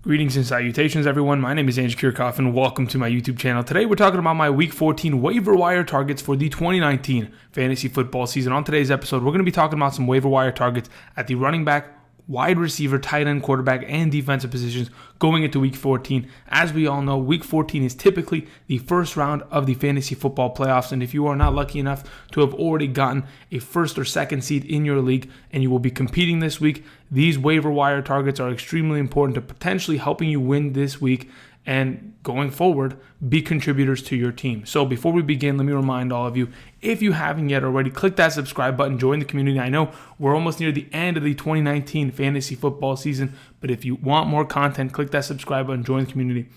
Greetings and salutations, everyone. My name is Andrew Kirchhoff, and welcome to my YouTube channel. Today, we're talking about my Week 14 waiver wire targets for the 2019 fantasy football season. On today's episode, we're going to be talking about some waiver wire targets at the running back, wide receiver, tight end, quarterback, and defensive positions going into Week 14. As we all know, Week 14 is typically the first round of the fantasy football playoffs, and if you are not lucky enough to have already gotten a first or second seed in your league and you will be competing this week, these waiver wire targets are extremely important to potentially helping you win this week and going forward, be contributors to your team. So before we begin, let me remind all of you, if you haven't yet already, click that subscribe button, join the community. I know we're almost near the end of the 2019 fantasy football season, but if you want more content, click that subscribe button, join the community.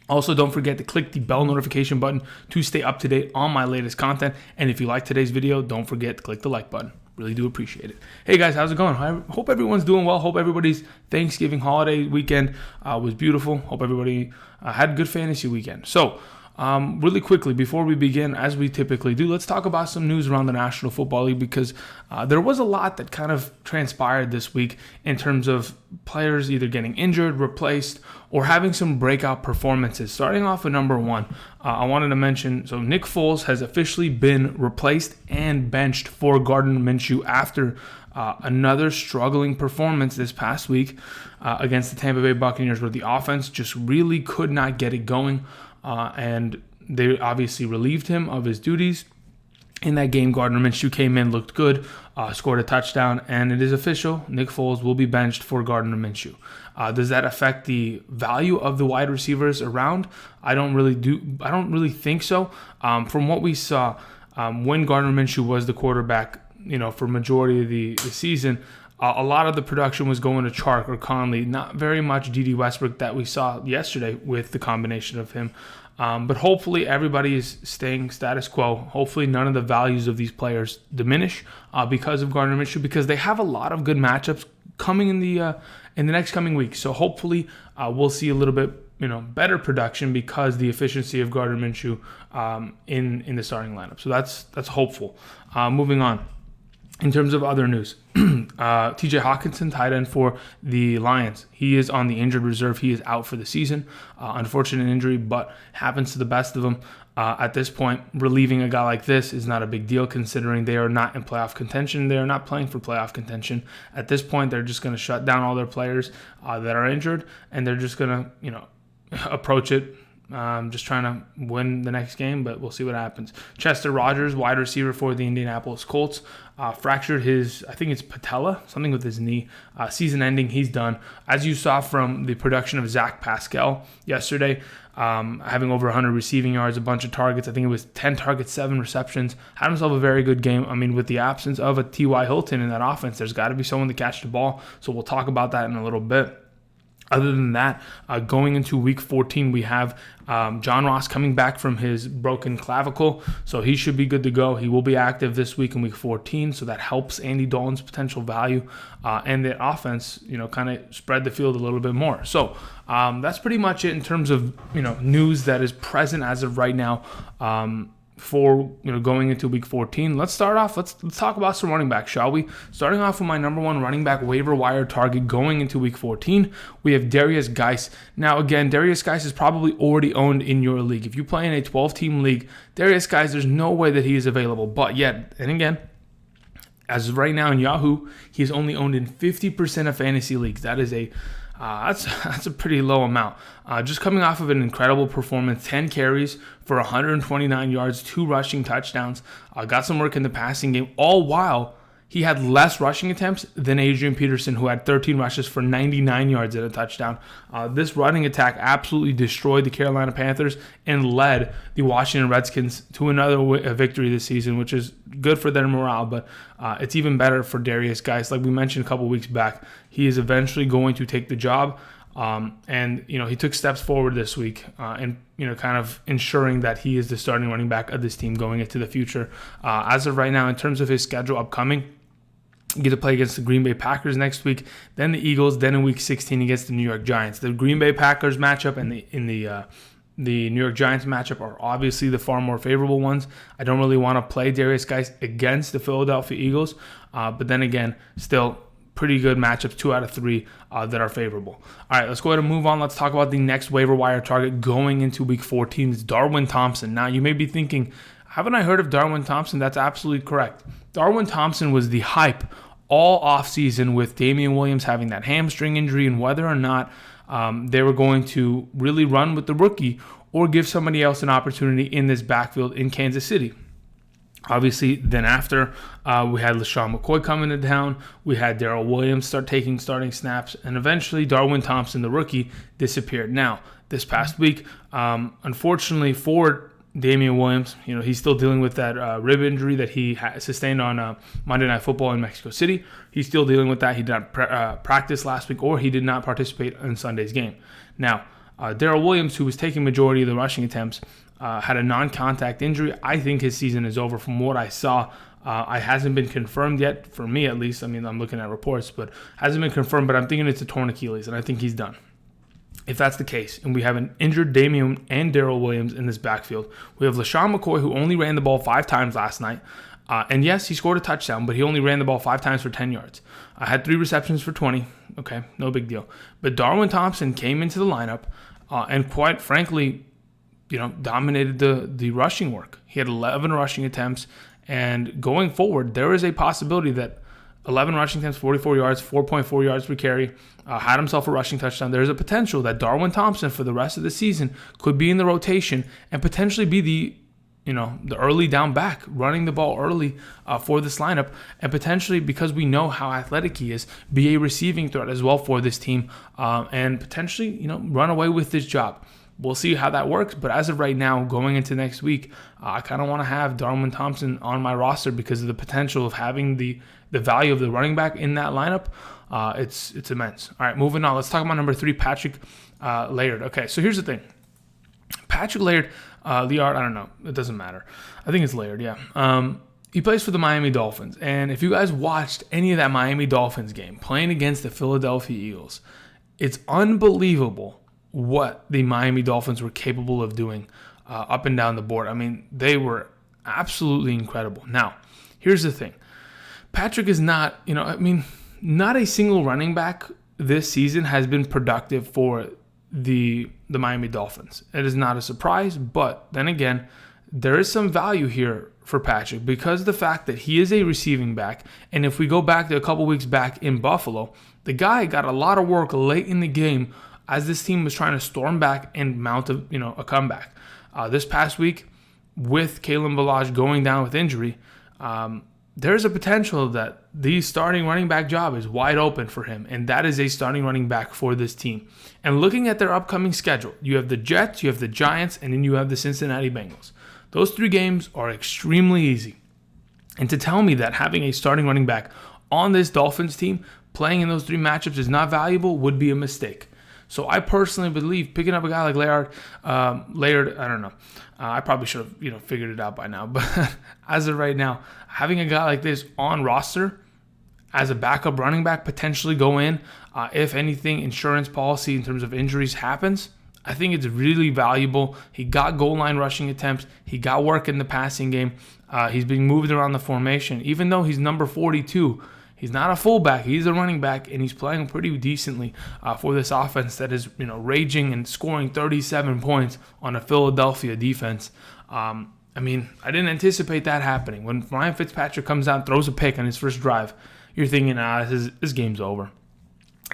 Also, don't forget to click the bell notification button to stay up to date on my latest content. And if you like today's video, don't forget to click the like button. Really do appreciate it. Hey guys, how's it going? I hope everyone's doing well. Hope everybody's Thanksgiving holiday weekend was beautiful. Hope everybody had a good fantasy weekend. So, really quickly, before we begin, as we typically do, let's talk about some news around the National Football League because there was a lot that kind of transpired this week in terms of players either getting injured, replaced, or having some breakout performances. Starting off with number one, I wanted to mention, so Nick Foles has officially been replaced and benched for Gardner Minshew after another struggling performance this past week against the Tampa Bay Buccaneers, where the offense just really could not get it going. And they obviously relieved him of his duties. In that game, Gardner Minshew came in, looked good, scored a touchdown, and it is official. Nick Foles will be benched for Gardner Minshew. Does that affect the value of the wide receivers around? I don't really think so. From what we saw, when Gardner Minshew was the quarterback, for majority of the season, a lot of the production was going to Chark or Conley, not very much D.D. Westbrook that we saw yesterday with the combination of him. But hopefully everybody is staying status quo. Hopefully none of the values of these players diminish because of Gardner Minshew, because they have a lot of good matchups coming in the next coming weeks. So hopefully we'll see a little bit better production because the efficiency of Gardner Minshew in the starting lineup. So that's hopeful. Moving on. In terms of other news, TJ Hawkinson, tight end for the Lions. He is on the injured reserve. He is out for the season. Unfortunate injury, but happens to the best of them. At this point, relieving a guy like this is not a big deal considering they are not in playoff contention. They are not playing for playoff contention. At this point, they're just going to shut down all their players that are injured, and they're just going to, approach it. Just trying to win the next game, but we'll see what happens. Chester Rogers, wide receiver for the Indianapolis Colts, fractured his, I think it's patella, something with his knee. Season ending, he's done. As you saw from the production of Zach Pascal yesterday, having over 100 receiving yards, a bunch of targets. I think it was 10 targets, 7 receptions. Had himself a very good game. I mean, with the absence of a T.Y. Hilton in that offense, there's got to be someone to catch the ball. So we'll talk about that in a little bit. Other than that, going into Week 14, we have John Ross coming back from his broken clavicle, so he should be good to go. He will be active this week in Week 14, so that helps Andy Dalton's potential value, and the offense, kind of spread the field a little bit more. So that's pretty much it in terms of news that is present as of right now. For going into Week 14, let's start off. Let's talk about some running backs, shall we? Starting off with my number one running back waiver wire target going into Week 14, we have Derrius Guice. Now, again, Derrius Guice is probably already owned in your league. If you play in a 12-team league, Derrius Guice, there's no way that he is available. But yet, and again, as of right now in Yahoo, he is only owned in 50% of fantasy leagues. That is that's a pretty low amount. Just coming off of an incredible performance, 10 carries for 129 yards, 2 rushing touchdowns, got some work in the passing game, all while he had less rushing attempts than Adrian Peterson, who had 13 rushes for 99 yards and a touchdown. This running attack absolutely destroyed the Carolina Panthers and led the Washington Redskins to another victory this season, which is good for their morale, but it's even better for Derrius Guice. Like we mentioned a couple weeks back, he is eventually going to take the job. And he took steps forward this week and kind of ensuring that he is the starting running back of this team going into the future. As of right now, in terms of his schedule upcoming, you get to play against the Green Bay Packers next week, then the Eagles, then in Week 16 against the New York Giants. The Green Bay Packers matchup and the New York Giants matchup are obviously the far more favorable ones. I don't really want to play Derrius Guice against the Philadelphia Eagles, but then again, still pretty good matchups, 2 out of 3 that are favorable. All right, let's go ahead and move on. Let's talk about the next waiver wire target going into Week 14. It's Darwin Thompson. Now, you may be thinking, haven't I heard of Darwin Thompson? That's absolutely correct. Darwin Thompson was the hype all offseason with Damian Williams having that hamstring injury and whether or not they were going to really run with the rookie or give somebody else an opportunity in this backfield in Kansas City. Obviously, then after, we had LaShawn McCoy coming to town. We had Darrell Williams start taking starting snaps. And eventually, Darwin Thompson, the rookie, disappeared. Now, this past week, unfortunately for Damian Williams, he's still dealing with that rib injury that he sustained on Monday Night Football in Mexico City. He's still dealing with that. He did not practice last week, or he did not participate in Sunday's game. Now, Darrell Williams, who was taking majority of the rushing attempts, had a non-contact injury. I think his season is over from what I saw. It hasn't been confirmed yet, for me at least. I mean, I'm looking at reports, but hasn't been confirmed. But I'm thinking it's a torn Achilles, and I think he's done. If that's the case, and we have an injured Damian and Darrell Williams in this backfield, we have LaShawn McCoy, who only ran the ball 5 times last night. And yes, he scored a touchdown, but he only ran the ball 5 times for 10 yards. I had 3 receptions for 20. Okay, no big deal. But Darwin Thompson came into the lineup and quite frankly, dominated the rushing work. He had 11 rushing attempts, and going forward, there is a possibility that 11 rushing attempts, 44 yards, 4.4 yards per carry, had himself a rushing touchdown. There's a potential that Darwin Thompson for the rest of the season could be in the rotation and potentially be the early down back, running the ball early for this lineup, and potentially, because we know how athletic he is, be a receiving threat as well for this team, and potentially, run away with this job. We'll see how that works, but as of right now, going into next week, I kind of want to have Darwin Thompson on my roster because of the potential of having the value of the running back in that lineup. It's immense. All right, moving on. Let's talk about number 3, Patrick Laird. Okay, so here's the thing. Patrick Laird, Laird, I don't know. It doesn't matter. I think it's Laird, yeah. He plays for the Miami Dolphins, and if you guys watched any of that Miami Dolphins game, playing against the Philadelphia Eagles, it's unbelievable what the Miami Dolphins were capable of doing up and down the board. I mean, they were absolutely incredible. Now, here's the thing. Patrick is not, not a single running back this season has been productive for the Miami Dolphins. It is not a surprise, but then again, there is some value here for Patrick because of the fact that he is a receiving back. And if we go back to a couple weeks back in Buffalo, the guy got a lot of work late in the game as this team was trying to storm back and mount a comeback. This past week, with Kalen Ballage going down with injury, there's a potential that the starting running back job is wide open for him, and that is a starting running back for this team. And looking at their upcoming schedule, you have the Jets, you have the Giants, and then you have the Cincinnati Bengals. Those 3 games are extremely easy. And to tell me that having a starting running back on this Dolphins team playing in those 3 matchups is not valuable would be a mistake. So I personally believe picking up a guy like Laird, I don't know. I probably should have figured it out by now. But as of right now, having a guy like this on roster as a backup running back, potentially go in, if anything, insurance policy in terms of injuries happens, I think it's really valuable. He got goal line rushing attempts. He got work in the passing game. He's being moved around the formation. Even though he's number 42, he's not a fullback. He's a running back, and he's playing pretty decently for this offense that is, raging and scoring 37 points on a Philadelphia defense. I didn't anticipate that happening. When Ryan Fitzpatrick comes out and throws a pick on his first drive, you're thinking, this game's over.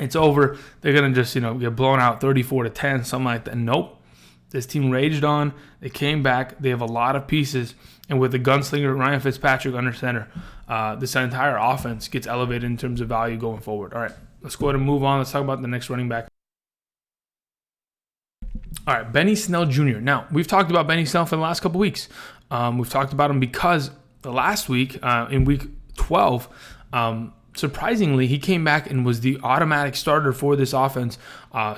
It's over. They're going to just, get blown out 34-10, something like that. Nope. This team raged on. They came back. They have a lot of pieces. And with the gunslinger Ryan Fitzpatrick under center, this entire offense gets elevated in terms of value going forward. All right, let's go ahead and move on. Let's talk about the next running back. All right, Benny Snell Jr. Now, we've talked about Benny Snell for the last couple weeks. We've talked about him because the last week, in week 12, surprisingly, he came back and was the automatic starter for this offense,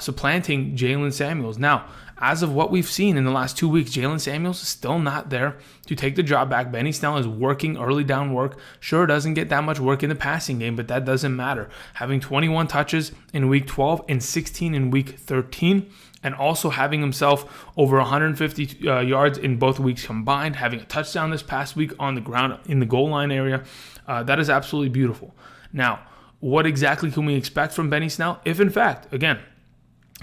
supplanting Jalen Samuels. Now, as of what we've seen in the last 2 weeks, Jalen Samuels is still not there to take the job back. Benny Snell is working early down work. Sure, doesn't get that much work in the passing game, but that doesn't matter. Having 21 touches in week 12 and 16 in week 13, and also having himself over 150 yards in both weeks combined, having a touchdown this past week on the ground in the goal line area, that is absolutely beautiful. Now, what exactly can we expect from Benny Snell? If in fact, again,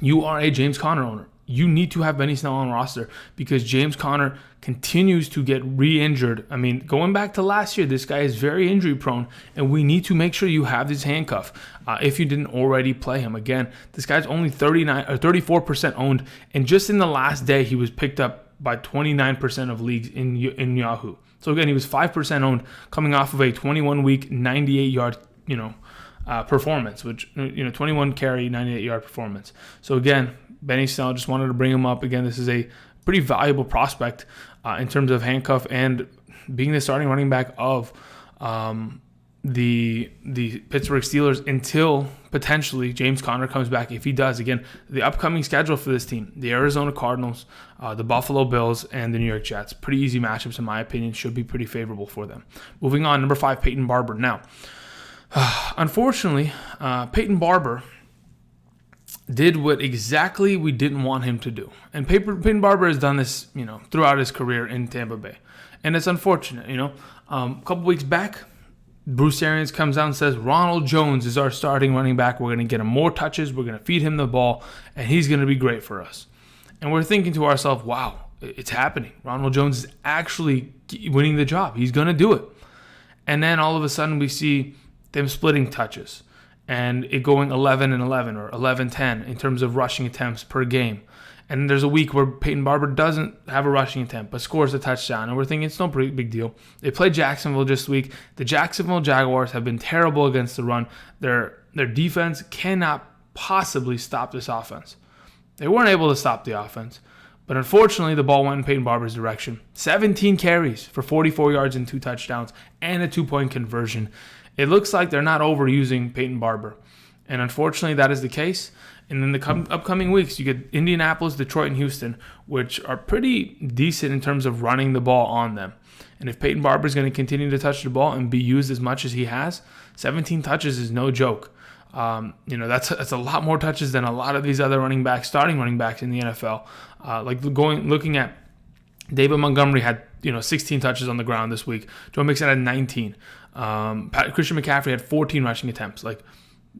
you are a James Conner owner, you need to have Benny Snell on roster because James Conner continues to get re-injured. I mean, going back to last year, this guy is very injury prone, and we need to make sure you have this handcuff if you didn't already play him. Again, this guy's only 34% owned, and just in the last day, he was picked up by 29% of leagues in Yahoo. So again, he was 5% owned coming off of a 21-week, 98-yard, performance, which 21 carry, 98-yard performance. So again, Benny Snell, just wanted to bring him up. Again, this is a pretty valuable prospect in terms of handcuff and being the starting running back of the Pittsburgh Steelers until potentially James Conner comes back. If he does, again, the upcoming schedule for this team: the Arizona Cardinals, the Buffalo Bills, and the New York Jets. Pretty easy matchups, in my opinion. Should be pretty favorable for them. Moving on, number 5, Peyton Barber. Now, unfortunately, Peyton Barber did what exactly we didn't want him to do. And Peyton Barber has done this, throughout his career in Tampa Bay. And it's unfortunate, A couple weeks back, Bruce Arians comes out and says, Ronald Jones is our starting running back. We're going to get him more touches. We're going to feed him the ball, and he's going to be great for us. And we're thinking to ourselves, wow, it's happening. Ronald Jones is actually winning the job. He's going to do it. And then all of a sudden we see them splitting touches and it going 11-11 or 11-10 in terms of rushing attempts per game. And there's a week where Peyton Barber doesn't have a rushing attempt but scores a touchdown. And we're thinking it's no big deal. They played Jacksonville this week. The Jacksonville Jaguars have been terrible against the run. Their defense cannot possibly stop this offense. They weren't able to stop the offense. But unfortunately, the ball went in Peyton Barber's direction. 17 carries for 44 yards and 2 touchdowns and a 2-point conversion. It looks like they're not overusing Peyton Barber. And unfortunately, that is the case. And in the upcoming weeks, you get Indianapolis, Detroit, and Houston, which are pretty decent in terms of running the ball on them. And if Peyton Barber is going to continue to touch the ball and be used as much as he has, 17 touches is no joke. That's a lot more touches than a lot of these other starting running backs in the NFL. Looking at David Montgomery had 16 touches on the ground this week. Joe Mixon had 19. Christian McCaffrey had 14 rushing attempts.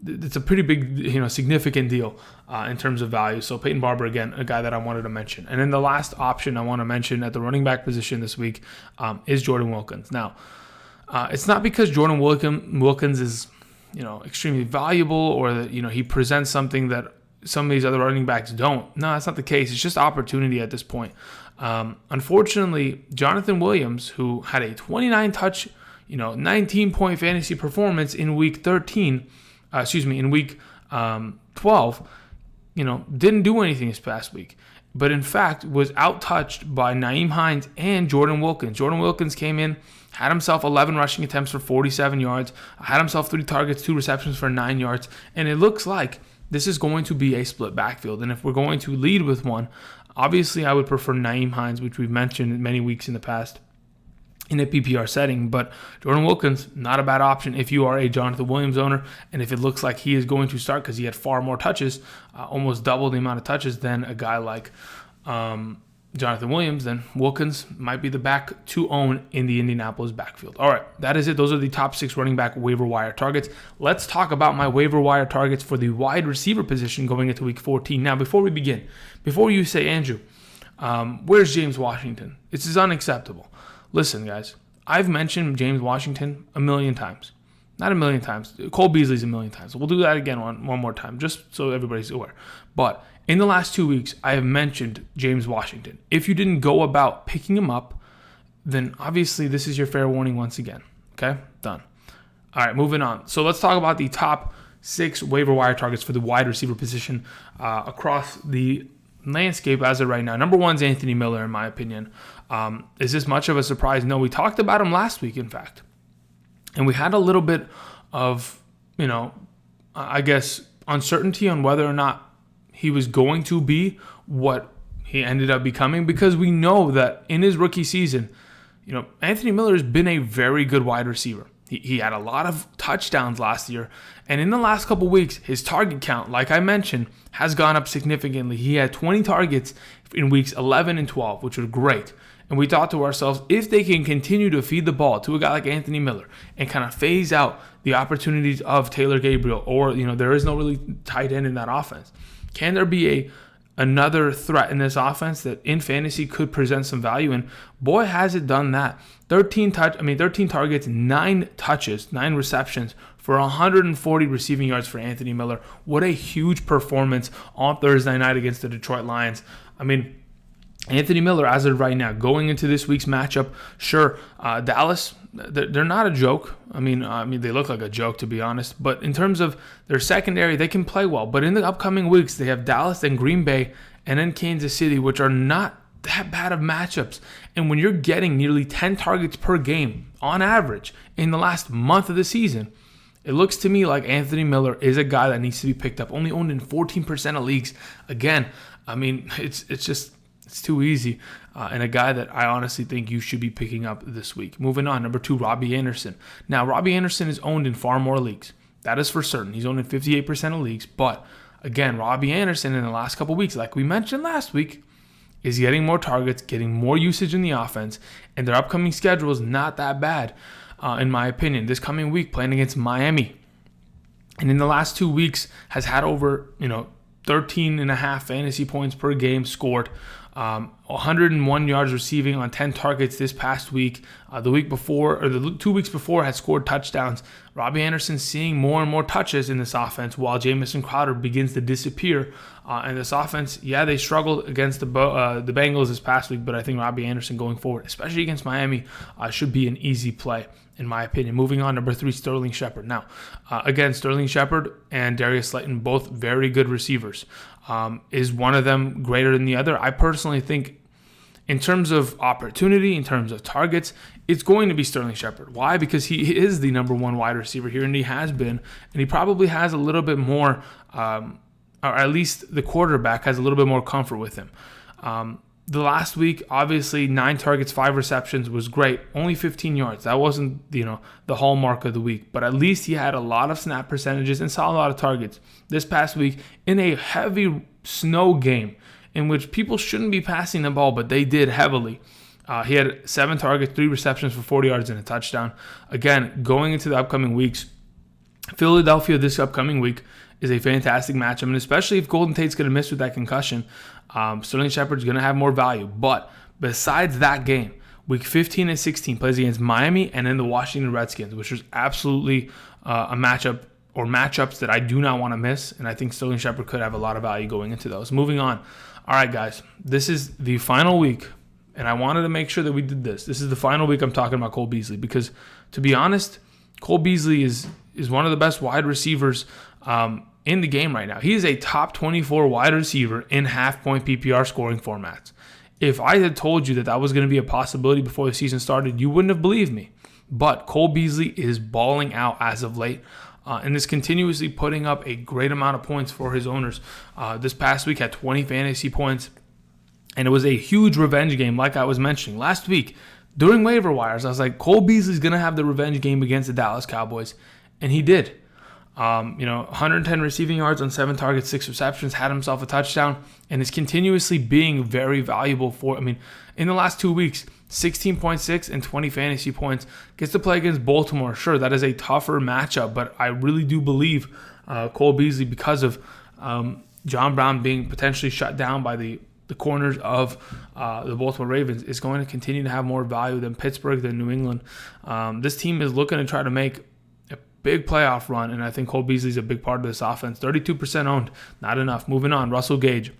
It's a pretty big, significant deal in terms of value. So Peyton Barber, again, a guy that I wanted to mention. And then the last option I want to mention at the running back position this week is Jordan Wilkins. Now, it's not because Jordan Wilkins is, extremely valuable or that, he presents something that some of these other running backs don't. No, that's not the case. It's just opportunity at this point. Unfortunately, Jonathan Williams, who had a 29-touch, 19-point fantasy performance in week 12, didn't do anything this past week. But in fact, was out-touched by Nyheim Hines and Jordan Wilkins. Jordan Wilkins came in, had himself 11 rushing attempts for 47 yards, had himself 3 targets, 2 receptions for 9 yards, and it looks like this is going to be a split backfield. And if we're going to lead with one, obviously I would prefer Nyheim Hines, which we've mentioned many weeks in the past, in a PPR setting. But Jordan Wilkins, not a bad option if you are a Jonathan Williams owner, and if it looks like he is going to start because he had far more touches, almost double the amount of touches than a guy like Jonathan Williams, then Wilkins might be the back to own in the Indianapolis backfield. All right, that is it. Those are the top 6 running back waiver wire targets. Let's talk about my waiver wire targets for the wide receiver position going into week 14. Now, before we begin, before you say, Andrew, where's James Washington? This is unacceptable. Listen, guys, I've mentioned James Washington a million times. Not a million times. Cole Beasley's a million times. We'll do that again one more time, just so everybody's aware. But in the last 2 weeks, I have mentioned James Washington. If you didn't go about picking him up, then obviously this is your fair warning once again. Okay? Done. All right, moving on. So let's talk about the top 6 waiver wire targets for the wide receiver position across the landscape as of right now. Number 1 is Anthony Miller, in my opinion. Is this much of a surprise? No, we talked about him last week, in fact. And we had a little bit of, uncertainty on whether or not he was going to be what he ended up becoming, because we know that in his rookie season, Anthony Miller has been a very good wide receiver. He had a lot of touchdowns last year, and in the last couple weeks, his target count, like I mentioned, has gone up significantly. He had 20 targets in weeks 11 and 12, which was great. And we thought to ourselves, if they can continue to feed the ball to a guy like Anthony Miller and kind of phase out the opportunities of Taylor Gabriel, or, there is no really tight end in that offense, can there be another threat in this offense that in fantasy could present some value? And boy, has it done that. 13 targets, 9 touches, 9 receptions for 140 receiving yards for Anthony Miller. What a huge performance on Thursday night against the Detroit Lions. Anthony Miller, as of right now, going into this week's matchup, sure, Dallas, they're not a joke. They look like a joke, to be honest. But in terms of their secondary, they can play well. But in the upcoming weeks, they have Dallas and Green Bay and then Kansas City, which are not that bad of matchups. And when you're getting nearly 10 targets per game on average in the last month of the season, it looks to me like Anthony Miller is a guy that needs to be picked up. Only owned in 14% of leagues. Again, it's too easy, and a guy that I honestly think you should be picking up this week. Moving on, number 2, Robby Anderson. Now, Robby Anderson is owned in far more leagues. That is for certain. He's owned in 58% of leagues. But, again, Robby Anderson in the last couple weeks, like we mentioned last week, is getting more targets, getting more usage in the offense, and their upcoming schedule is not that bad, in my opinion. This coming week, playing against Miami, and in the last 2 weeks has had over 13.5 fantasy points per game scored. 101 yards receiving on 10 targets this past week. The 2 weeks before had scored touchdowns. Robby Anderson seeing more and more touches in this offense while Jamison Crowder begins to disappear. And this offense, they struggled against the Bengals this past week, but I think Robby Anderson going forward, especially against Miami, should be an easy play, in my opinion. Moving on, number 3, Sterling Shepard. Now, again, Sterling Shepard and Darius Slayton, both very good receivers. Is one of them greater than the other? I personally think in terms of opportunity, in terms of targets, it's going to be Sterling Shepard. Why? Because he is the number 1 wide receiver here, and he has been, and he probably has a little bit more, or at least the quarterback has a little bit more comfort with him. The last week, obviously, 9 targets, 5 receptions was great. Only 15 yards. That wasn't, the hallmark of the week. But at least he had a lot of snap percentages and saw a lot of targets. This past week, in a heavy snow game, in which people shouldn't be passing the ball, but they did heavily. He had 7 targets, 3 receptions for 40 yards and a touchdown. Again, going into the upcoming weeks, Philadelphia this upcoming week is a fantastic matchup, and especially if Golden Tate's going to miss with that concussion, Sterling Shepard's going to have more value. But besides that game, week 15 and 16 plays against Miami and then the Washington Redskins, which is absolutely a matchup or matchups that I do not want to miss, and I think Sterling Shepard could have a lot of value going into those. Moving on. All right, guys, this is the final week, and I wanted to make sure that we did this. This is the final week I'm talking about Cole Beasley because, to be honest, Cole Beasley is one of the best wide receivers in the game right now. He is a top 24 wide receiver in half-point PPR scoring formats. If I had told you that was going to be a possibility before the season started, you wouldn't have believed me. But Cole Beasley is balling out as of late and is continuously putting up a great amount of points for his owners. This past week had 20 fantasy points, and it was a huge revenge game like I was mentioning. Last week, during waiver wires, I was like, Cole Beasley's going to have the revenge game against the Dallas Cowboys, and he did. 110 receiving yards on 7 targets, 6 receptions, had himself a touchdown, and is continuously being very valuable in the last 2 weeks, 16.6 and 20 fantasy points. Gets to play against Baltimore. Sure, that is a tougher matchup, but I really do believe Cole Beasley, because of John Brown being potentially shut down by the corners of the Baltimore Ravens, is going to continue to have more value than Pittsburgh, than New England. This team is looking to try to make big playoff run, and I think Cole Beasley's a big part of this offense. 32% owned, not enough. Moving on, Russell Gage.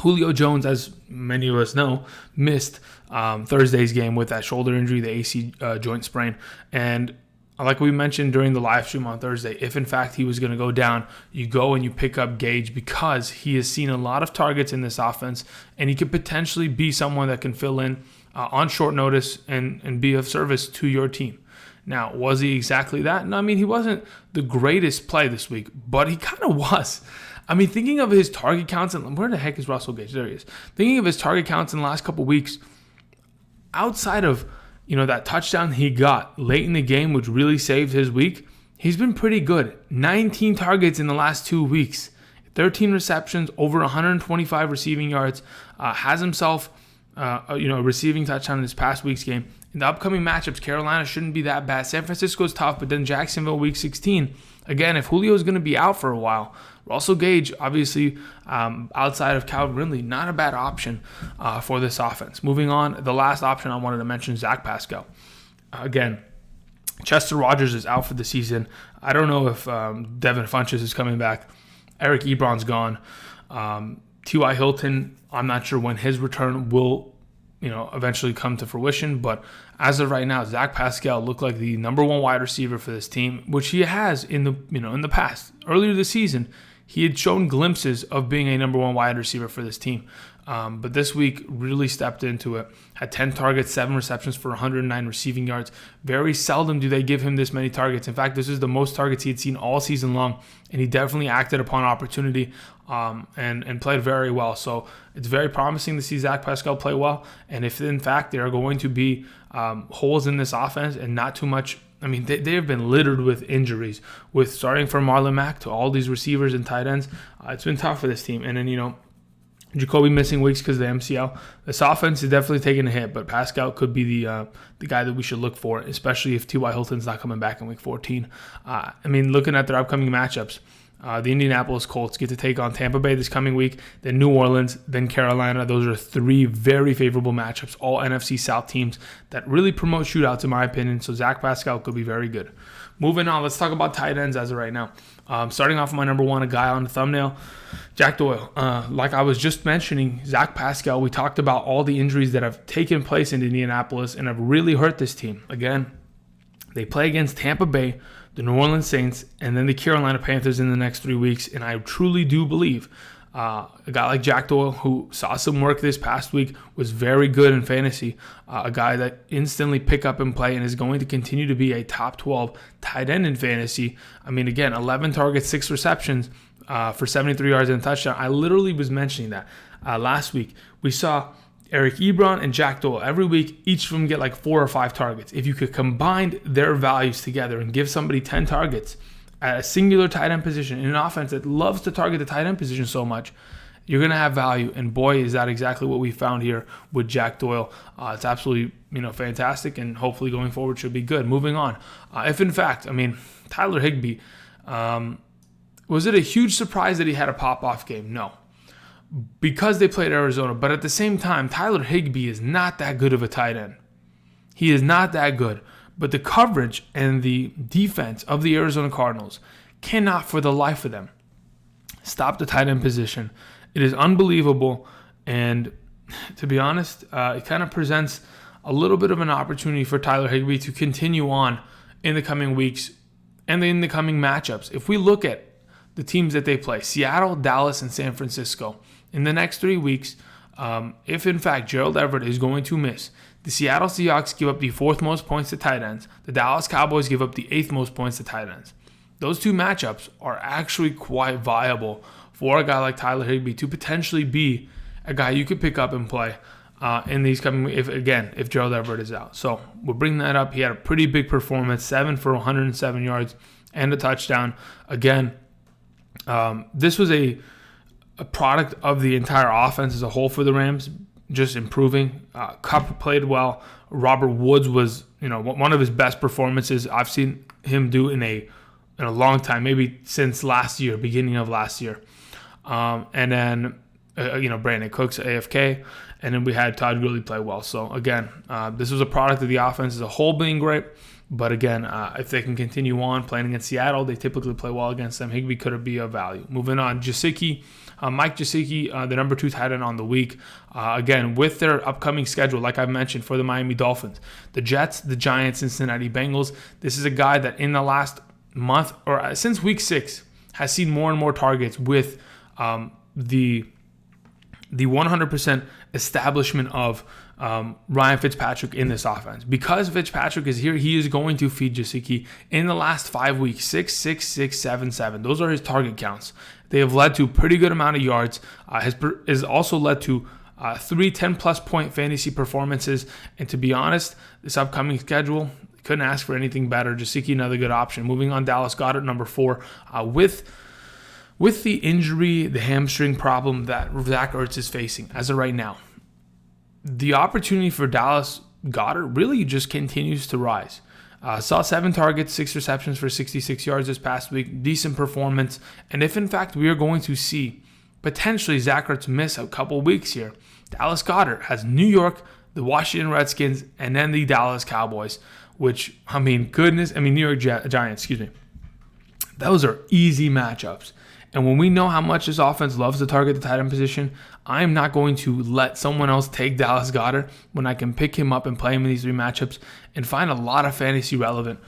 Julio Jones, as many of us know, missed Thursday's game with that shoulder injury, the AC joint sprain. And like we mentioned during the live stream on Thursday, if in fact he was going to go down, you go and you pick up Gage because he has seen a lot of targets in this offense, and he could potentially be someone that can fill in on short notice and be of service to your team. Now, was he exactly that? No, he wasn't the greatest play this week, but he kind of was. Thinking of his target counts, and where the heck is Russell Gage? There he is. Thinking of his target counts in the last couple weeks, outside of that touchdown he got late in the game, which really saved his week, he's been pretty good. 19 targets in the last 2 weeks, 13 receptions, over 125 receiving yards, has himself a receiving touchdown in this past week's game. In the upcoming matchups, Carolina shouldn't be that bad. San Francisco's tough, but then Jacksonville week 16. Again, if Julio is going to be out for a while, Russell Gage, obviously, outside of Calvin Ridley, not a bad option for this offense. Moving on, the last option I wanted to mention, Zach Pascal. Again, Chester Rogers is out for the season. I don't know if Devin Funchess is coming back. Eric Ebron's gone. T.Y. Hilton, I'm not sure when his return will eventually come to fruition, but as of right now, Zach Pascal looked like the number one wide receiver for this team, which he has in the past. Earlier this season, he had shown glimpses of being a number one wide receiver for this team. But this week really stepped into it. Had 10 targets, 7 receptions for 109 receiving yards. Very seldom do they give him this many targets. In fact, this is the most targets he had seen all season long, and he definitely acted upon opportunity and played very well. So it's very promising to see Zach Pascal play well. And if, in fact, there are going to be holes in this offense and not too much, I mean, they have been littered with injuries, with starting from Marlon Mack to all these receivers and tight ends. It's been tough for this team. And then, Jacoby missing weeks because of the MCL. This offense is definitely taking a hit, but Pascal could be the guy that we should look for, especially if T.Y. Hilton's not coming back in week 14. Looking at their upcoming matchups, the Indianapolis Colts get to take on Tampa Bay this coming week, then New Orleans, then Carolina. Those are 3 very favorable matchups, all NFC South teams that really promote shootouts, in my opinion. So Zach Pascal could be very good. Moving on, let's talk about tight ends as of right now. Starting off with my number one, a guy on the thumbnail, Jack Doyle. Like I was just mentioning, Zach Pascal, we talked about all the injuries that have taken place in Indianapolis and have really hurt this team. Again, they play against Tampa Bay, the New Orleans Saints, and then the Carolina Panthers in the next 3 weeks. And I truly do believe a guy like Jack Doyle, who saw some work this past week, was very good in fantasy. A guy that instantly pick up and play and is going to continue to be a top 12 tight end in fantasy. I mean, again, 11 targets, 6 receptions for 73 yards and a touchdown. I literally was mentioning that last week. We saw Eric Ebron and Jack Doyle every week, each of them get like 4 or 5 targets. If you could combine their values together and give somebody 10 targets at a singular tight end position in an offense that loves to target the tight end position so much, you're going to have value. And boy, is that exactly what we found here with Jack Doyle. It's absolutely fantastic, and hopefully going forward should be good. Moving on. If in fact, Tyler Higbee, was it a huge surprise that he had a pop-off game? No. Because they played Arizona. But at the same time, Tyler Higbee is not that good of a tight end. He is not that good. But the coverage and the defense of the Arizona Cardinals cannot, for the life of them, stop the tight end position. It is unbelievable. And to be honest, it kind of presents a little bit of an opportunity for Tyler Higbee to continue on in the coming weeks and in the coming matchups. If we look at the teams that they play, Seattle, Dallas, and San Francisco, in the next 3 weeks, if in fact Gerald Everett is going to miss, the Seattle Seahawks give up the 4th most points to tight ends. The Dallas Cowboys give up the 8th most points to tight ends. Those 2 matchups are actually quite viable for a guy like Tyler Higbee to potentially be a guy you could pick up and play in these coming, if Gerald Everett is out. So we'll bring that up. He had a pretty big performance, 7 for 107 yards and a touchdown. Again, this was a product of the entire offense as a whole for the Rams, just improving. Kupp played well. Robert Woods was, one of his best performances I've seen him do in a long time, maybe since last year, beginning of last year. And then, Brandon Cooks, AFK, and then we had Todd Gurley play well. So again, this was a product of the offense as a whole being great. But again, if they can continue on playing against Seattle, they typically play well against them. Higbee could be of value. Moving on, Gesicki, Mike Gesicki, the number 2 tight end on the week. Again, with their upcoming schedule, like I mentioned, for the Miami Dolphins, the Jets, the Giants, Cincinnati Bengals. This is a guy that in the last month, or since week 6, has seen more and more targets with the 100% establishment of Ryan Fitzpatrick in this offense. Because Fitzpatrick is here, he is going to feed Gesicki. In the last 5 weeks, 6, 6, 6, 7, 7. Those are his target counts. They have led to a pretty good amount of yards. Has also led to 3 10-plus point fantasy performances. And to be honest, this upcoming schedule, couldn't ask for anything better. Gesicki, another good option. Moving on, Dallas Goedert, number 4. With the injury, the hamstring problem that Zach Ertz is facing as of right now, the opportunity for Dallas Goedert really just continues to rise. Saw 7 targets, 6 receptions for 66 yards this past week. Decent performance. And if, in fact, we are going to see potentially Zach Ertz miss a couple weeks here, Dallas Goedert has New York, the Washington Redskins, and then the Dallas Cowboys, which, New York Giants, Those are easy matchups. And when we know how much this offense loves to target the tight end position, I'm not going to let someone else take Dallas Goedert when I can pick him up and play him in these 3 matchups and find a lot of fantasy relevance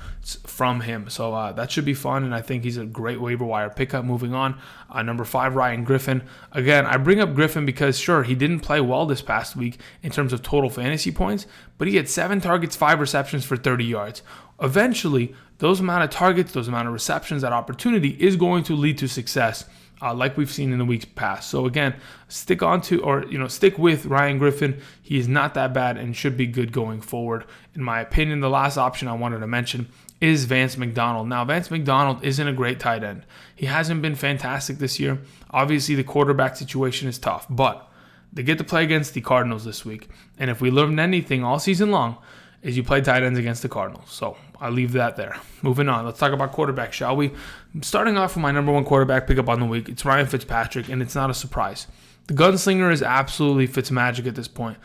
from him. So that should be fun, and I think he's a great waiver wire pickup. Moving on, number 5, Ryan Griffen. Again, I bring up Griffen because, sure, he didn't play well this past week in terms of total fantasy points, but he had 7 targets, 5 receptions for 30 yards. Eventually, those amount of targets, those amount of receptions, that opportunity is going to lead to success, like we've seen in the weeks past. So again, stick with Ryan Griffen. He is not that bad and should be good going forward. In my opinion, the last option I wanted to mention is Vance McDonald. Now, Vance McDonald isn't a great tight end. He hasn't been fantastic this year. Obviously, the quarterback situation is tough, but they get to play against the Cardinals this week. And if we learned anything all season long, is you play tight ends against the Cardinals. So I'll leave that there. Moving on, let's talk about quarterback, shall we? Starting off with my number 1 quarterback pickup on the week, it's Ryan Fitzpatrick, and it's not a surprise. The gunslinger is absolutely Fitzmagic at this point.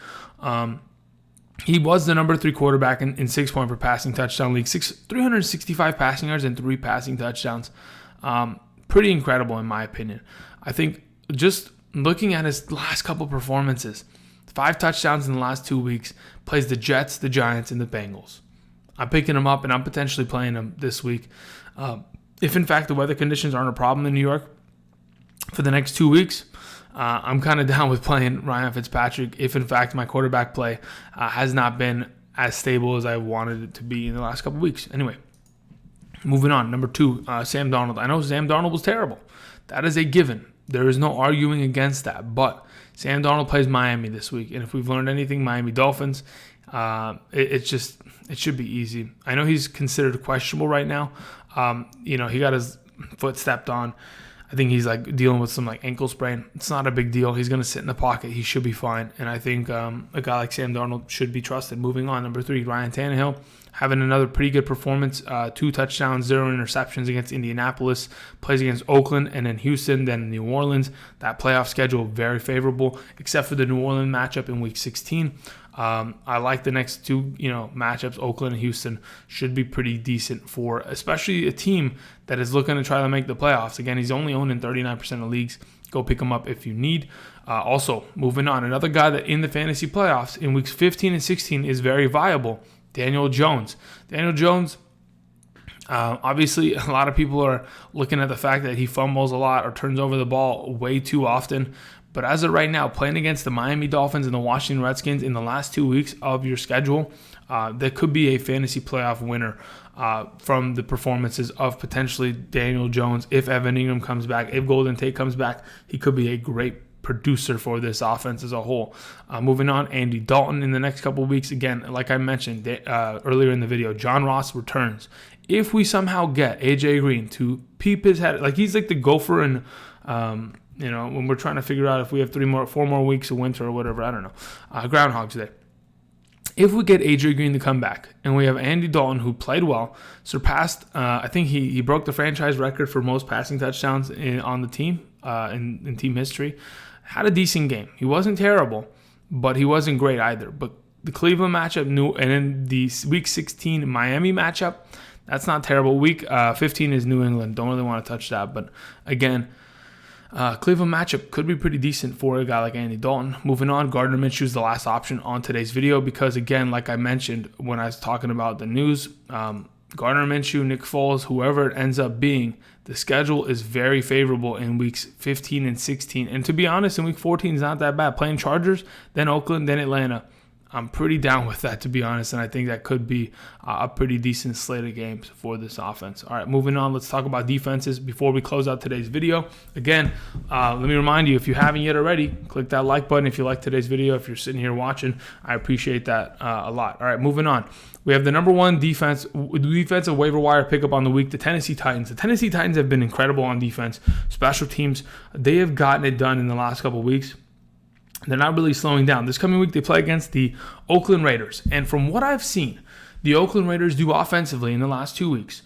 He was the number 3 quarterback in 6-point per passing touchdown league, 365 passing yards and 3 passing touchdowns. Pretty incredible in my opinion. I think just looking at his last couple performances, 5 touchdowns in the last 2 weeks, plays the Jets, the Giants, and the Bengals. I'm picking him up, and I'm potentially playing him this week. If, in fact, the weather conditions aren't a problem in New York for the next 2 weeks, I'm kind of down with playing Ryan Fitzpatrick if, in fact, my quarterback play has not been as stable as I wanted it to be in the last couple weeks. Anyway, moving on. Number 2, Sam Darnold. I know Sam Darnold was terrible. That is a given. There is no arguing against that, but Sam Darnold plays Miami this week, and if we've learned anything, Miami Dolphins, it should be easy. I know he's considered questionable right now. He got his foot stepped on. I think he's dealing with some ankle sprain. It's not a big deal. He's going to sit in the pocket. He should be fine, and I think a guy like Sam Darnold should be trusted. Moving on, number 3, Ryan Tannehill, having another pretty good performance, 2 touchdowns, 0 interceptions against Indianapolis, plays against Oakland and then Houston, then New Orleans. That playoff schedule very favorable, except for the New Orleans matchup in Week 16. I like the next 2, matchups. Oakland and Houston should be pretty decent for, especially a team that is looking to try to make the playoffs. Again, he's only owned in 39% of leagues. Go pick him up if you need. Also, moving on, another guy that in the fantasy playoffs in weeks 15 and 16 is very viable, Daniel Jones. Daniel Jones, obviously, a lot of people are looking at the fact that he fumbles a lot or turns over the ball way too often. But as of right now, playing against the Miami Dolphins and the Washington Redskins in the last 2 weeks of your schedule, that could be a fantasy playoff winner from the performances of potentially Daniel Jones. If Evan Ingram comes back, if Golden Tate comes back, he could be a great producer for this offense as a whole. Moving on, Andy Dalton in the next couple of weeks. Again, like I mentioned earlier in the video, John Ross returns. If we somehow get A.J. Green to peep his head, he's like the gopher and when we're trying to figure out if we have 4 more weeks of winter or whatever, I don't know, Groundhog's Day. If we get A.J. Green to come back and we have Andy Dalton, who played well, surpassed, I think he broke the franchise record for most passing touchdowns on the team in team history, had a decent game. He wasn't terrible, but he wasn't great either. But the Cleveland matchup, and then the Week 16 Miami matchup, that's not terrible. Week 15 is New England. Don't really want to touch that. But again, Cleveland matchup could be pretty decent for a guy like Andy Dalton. Moving on, Gardner Minshew is the last option on today's video because, again, like I mentioned when I was talking about the news, Gardner Minshew, Nick Foles, whoever it ends up being, the schedule is very favorable in weeks 15 and 16. And to be honest, in week 14 is not that bad. Playing Chargers, then Oakland, then Atlanta. I'm pretty down with that, to be honest, and I think that could be a pretty decent slate of games for this offense. All right, moving on, let's talk about defenses before we close out today's video. Again, let me remind you, if you haven't yet already, click that like button if you like today's video. If you're sitting here watching, I appreciate that a lot. All right, moving on. We have the number 1 defensive waiver wire pickup on the week, the Tennessee Titans. The Tennessee Titans have been incredible on defense. Special teams, they have gotten it done in the last couple of weeks. They're not really slowing down. This coming week, they play against the Oakland Raiders. And from what I've seen, the Oakland Raiders do offensively in the last 2 weeks,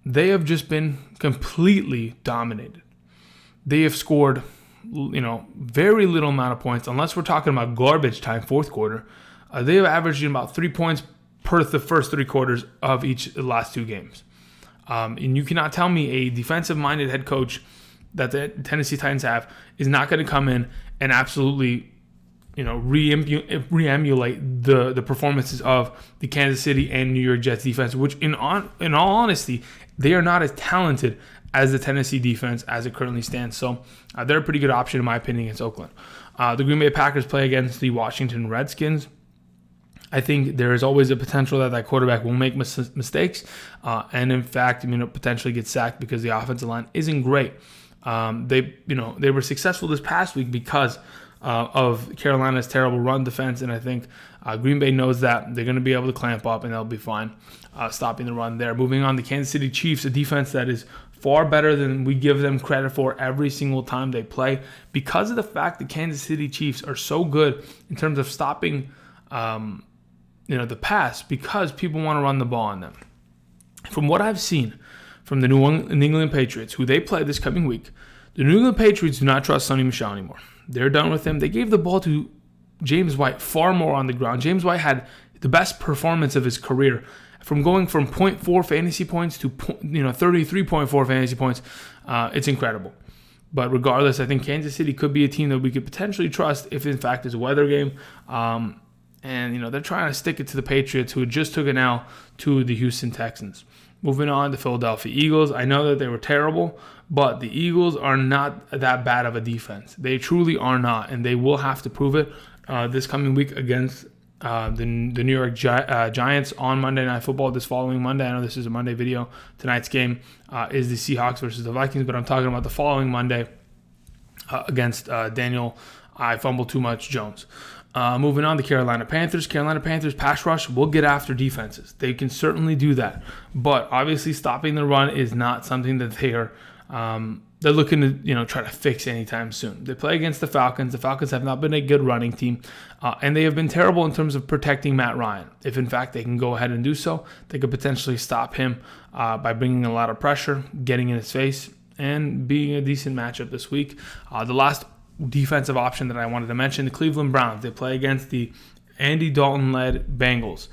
they have just been completely dominated. They have scored, very little amount of points, unless we're talking about garbage time, fourth quarter. They have averaged about 3 points per the first 3 quarters of each of the last 2 games. And you cannot tell me a defensive-minded head coach that the Tennessee Titans have is not going to come in and absolutely, re-emulate the performances of the Kansas City and New York Jets defense, which in all honesty, they are not as talented as the Tennessee defense as it currently stands. So they're a pretty good option in my opinion against Oakland. The Green Bay Packers play against the Washington Redskins. I think there is always a potential that quarterback will make mistakes and in fact, potentially get sacked because the offensive line isn't great. They were successful this past week because of Carolina's terrible run defense, and I think Green Bay knows that they're going to be able to clamp up and they'll be fine stopping the run there. Moving on, the Kansas City Chiefs, a defense that is far better than we give them credit for every single time they play, because of the fact that Kansas City Chiefs are so good in terms of stopping the pass, because people want to run the ball on them. From what I've seen from the New England Patriots, who they play this coming week, the New England Patriots do not trust Sonny Michel anymore. They're done with him. They gave the ball to James White far more on the ground. James White had the best performance of his career, from going from 0.4 fantasy points to 33.4 fantasy points. It's incredible. But regardless, I think Kansas City could be a team that we could potentially trust if, in fact, it's a weather game. And they're trying to stick it to the Patriots, who just took an L to the Houston Texans. Moving on, the Philadelphia Eagles. I know that they were terrible, but the Eagles are not that bad of a defense. They truly are not, and they will have to prove it this coming week against the New York Giants on Monday Night Football this following Monday. I know this is a Monday video. Tonight's game is the Seahawks versus the Vikings, but I'm talking about the following Monday against Daniel I Fumble Too Much Jones. Moving on, the Carolina Panthers. Carolina Panthers pass rush will get after defenses. They can certainly do that. But obviously stopping the run is not something that they're looking to try to fix anytime soon. They play against the Falcons. The Falcons have not been a good running team, and they have been terrible in terms of protecting Matt Ryan. If in fact they can go ahead and do so, they could potentially stop him by bringing a lot of pressure, getting in his face, and being a decent matchup this week. The last defensive option that I wanted to mention, the Cleveland Browns. They play against the Andy Dalton-led Bengals.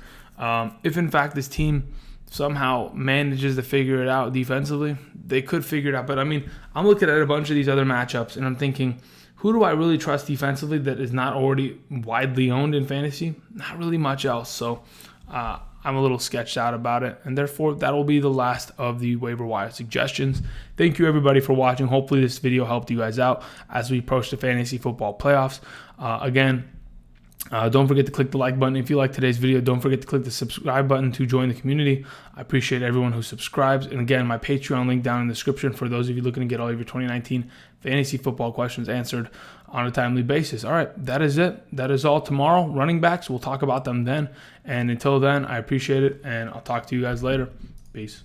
If in fact this team somehow manages to figure it out defensively, they could figure it out. But I'm looking at a bunch of these other matchups and I'm thinking, who do I really trust defensively that is not already widely owned in fantasy? Not really much else. So I'm a little sketched out about it, and therefore that will be the last of the waiver wire suggestions. Thank you everybody for watching. Hopefully this video helped you guys out as we approach the fantasy football playoffs. Don't forget to click the like button if you like today's video. Don't forget to click the subscribe button to join the community. I appreciate everyone who subscribes. And again, my Patreon link down in the description for those of you looking to get all of your 2019 fantasy football questions answered on a timely basis. All right, that is it. That is all. Tomorrow, running backs, we'll talk about them then. And until then, I appreciate it, and I'll talk to you guys later. Peace.